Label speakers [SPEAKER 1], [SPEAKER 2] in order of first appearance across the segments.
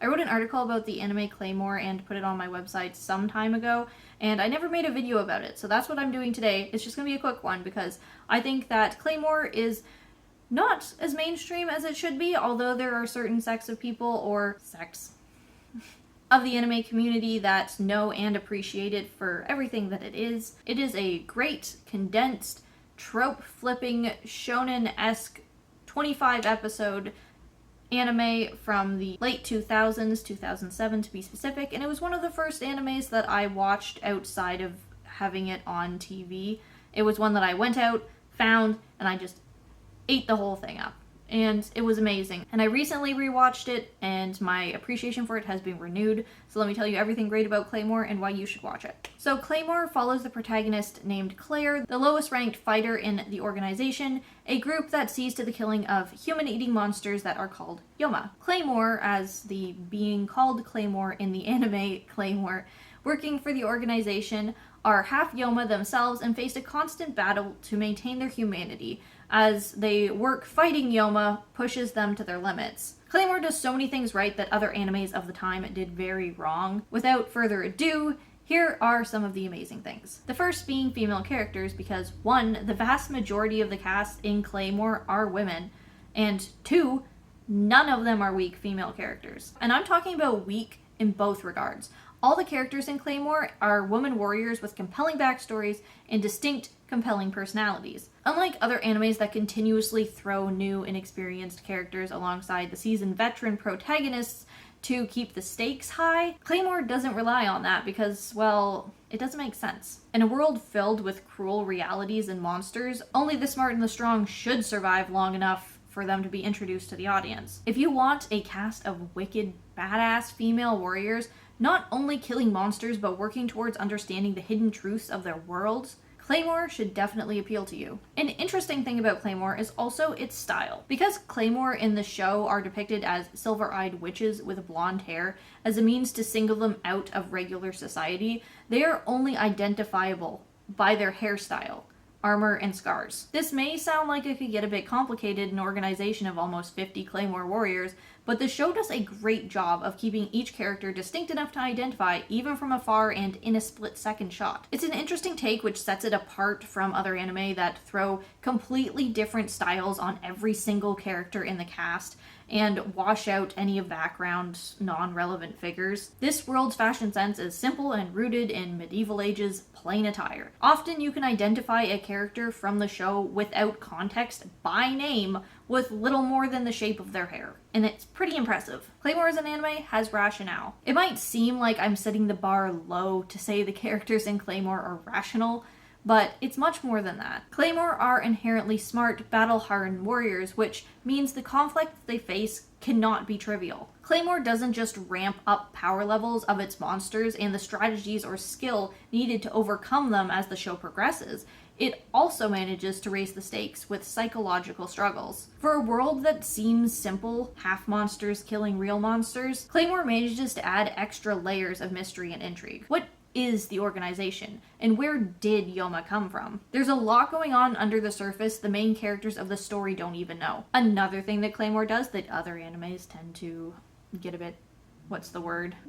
[SPEAKER 1] I wrote an article about the anime Claymore and put it on my website some time ago, and I never made a video about it, so that's what I'm doing today. It's just gonna be a quick one because I think that Claymore is not as mainstream as it should be, although there are certain sects of people, or sects, of the anime community that know and appreciate it for everything that it is. It is a great, condensed, trope-flipping, shonen-esque 25-episode anime from the late 2000s, 2007 to be specific, and it was one of the first animes that I watched outside of having it on TV. It was one that I went out, found, and I just ate the whole thing up. And it was amazing. And I recently rewatched it, and my appreciation for it has been renewed. So let me tell you everything great about Claymore and why you should watch it. So Claymore follows the protagonist named Claire, the lowest ranked fighter in the organization, a group that sees to the killing of human-eating monsters that are called Yoma. Claymore, as the being called Claymore in the anime Claymore, working for the organization, are half Yoma themselves and face a constant battle to maintain their humanity, as they work fighting Yoma pushes them to their limits. Claymore does so many things right that other animes of the time did very wrong. Without further ado, here are some of the amazing things. The first being female characters, because 1, the vast majority of the cast in Claymore are women, and 2, none of them are weak female characters. And I'm talking about weak in both regards. All the characters in Claymore are woman warriors with compelling backstories and distinct, compelling personalities. Unlike other animes that continuously throw new, inexperienced characters alongside the seasoned veteran protagonists to keep the stakes high, Claymore doesn't rely on that because, well, it doesn't make sense. In a world filled with cruel realities and monsters, only the smart and the strong should survive long enough for them to be introduced to the audience. If you want a cast of wicked, badass female warriors, not only killing monsters but working towards understanding the hidden truths of their worlds, Claymore should definitely appeal to you. An interesting thing about Claymore is also its style. Because Claymore in the show are depicted as silver-eyed witches with blonde hair as a means to single them out of regular society, they are only identifiable by their hairstyle, armor, and scars. This may sound like it could get a bit complicated in an organization of almost 50 Claymore warriors, but the show does a great job of keeping each character distinct enough to identify even from afar and in a split-second shot. It's an interesting take which sets it apart from other anime that throw completely different styles on every single character in the cast and wash out any of background, non-relevant figures. This world's fashion sense is simple and rooted in medieval ages plain attire. Often you can identify a character from the show without context by name with little more than the shape of their hair, and it's pretty impressive. Claymore as an anime has rationale. It might seem like I'm setting the bar low to say the characters in Claymore are rational, but it's much more than that. Claymore are inherently smart, battle-hardened warriors, which means the conflict they face cannot be trivial. Claymore doesn't just ramp up power levels of its monsters and the strategies or skill needed to overcome them as the show progresses. It also manages to raise the stakes with psychological struggles. For a world that seems simple, half monsters killing real monsters, Claymore manages to add extra layers of mystery and intrigue. What is the organization, and where did Yoma come from? There's a lot going on under the surface the main characters of the story don't even know. Another thing that Claymore does that other animes tend to get a bit,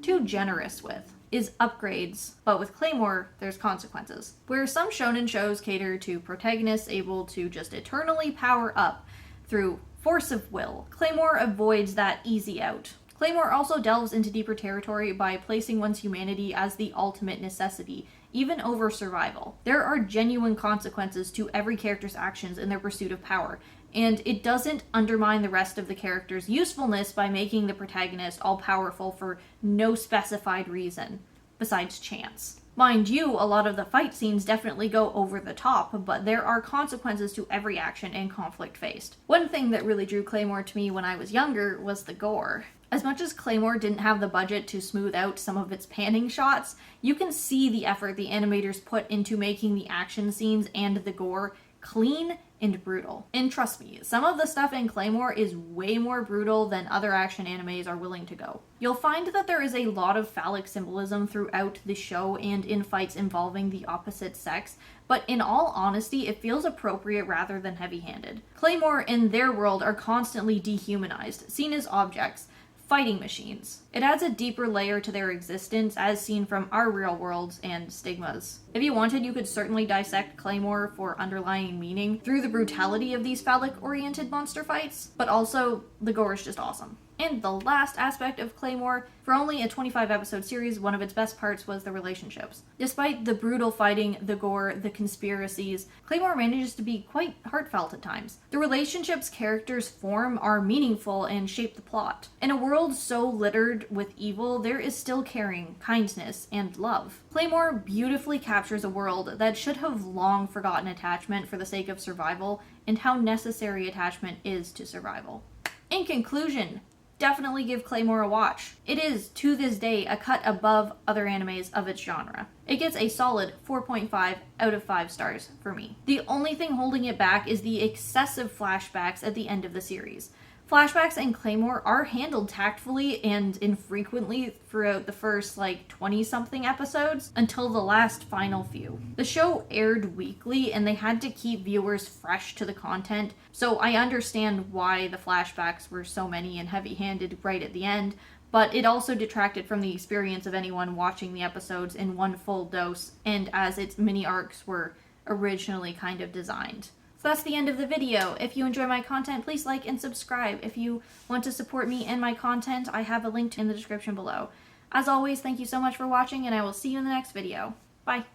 [SPEAKER 1] too generous with, is upgrades, but with Claymore, there's consequences. Where some shonen shows cater to protagonists able to just eternally power up through force of will, Claymore avoids that easy out. Claymore also delves into deeper territory by placing one's humanity as the ultimate necessity, even over survival. There are genuine consequences to every character's actions in their pursuit of power, and it doesn't undermine the rest of the character's usefulness by making the protagonist all-powerful for no specified reason, besides chance. Mind you, a lot of the fight scenes definitely go over the top, but there are consequences to every action and conflict faced. One thing that really drew Claymore to me when I was younger was the gore. As much as Claymore didn't have the budget to smooth out some of its panning shots, you can see the effort the animators put into making the action scenes and the gore clean and brutal. And trust me, some of the stuff in Claymore is way more brutal than other action animes are willing to go. You'll find that there is a lot of phallic symbolism throughout the show and in fights involving the opposite sex, but in all honesty, it feels appropriate rather than heavy-handed. Claymore in their world are constantly dehumanized, seen as objects, fighting machines. It adds a deeper layer to their existence as seen from our real worlds and stigmas. If you wanted, you could certainly dissect Claymore for underlying meaning through the brutality of these phallic-oriented monster fights, but also the gore is just awesome. And the last aspect of Claymore, for only a 25-episode series, one of its best parts was the relationships. Despite the brutal fighting, the gore, the conspiracies, Claymore manages to be quite heartfelt at times. The relationships characters form are meaningful and shape the plot. In a world so littered with evil, there is still caring, kindness, and love. Claymore beautifully captures a world that should have long forgotten attachment for the sake of survival, and how necessary attachment is to survival. In conclusion, definitely give Claymore a watch. It is, to this day, a cut above other animes of its genre. It gets a solid 4.5 out of 5 stars for me. The only thing holding it back is the excessive flashbacks at the end of the series. Flashbacks in Claymore are handled tactfully and infrequently throughout the first 20-something episodes until the last final few. The show aired weekly and they had to keep viewers fresh to the content, so I understand why the flashbacks were so many and heavy-handed right at the end, but it also detracted from the experience of anyone watching the episodes in one full dose and as its mini arcs were originally kind of designed. So that's the end of the video. If you enjoy my content, please like and subscribe. If you want to support me and my content, I have a link in the description below. As always, thank you so much for watching, and I will see you in the next video. Bye!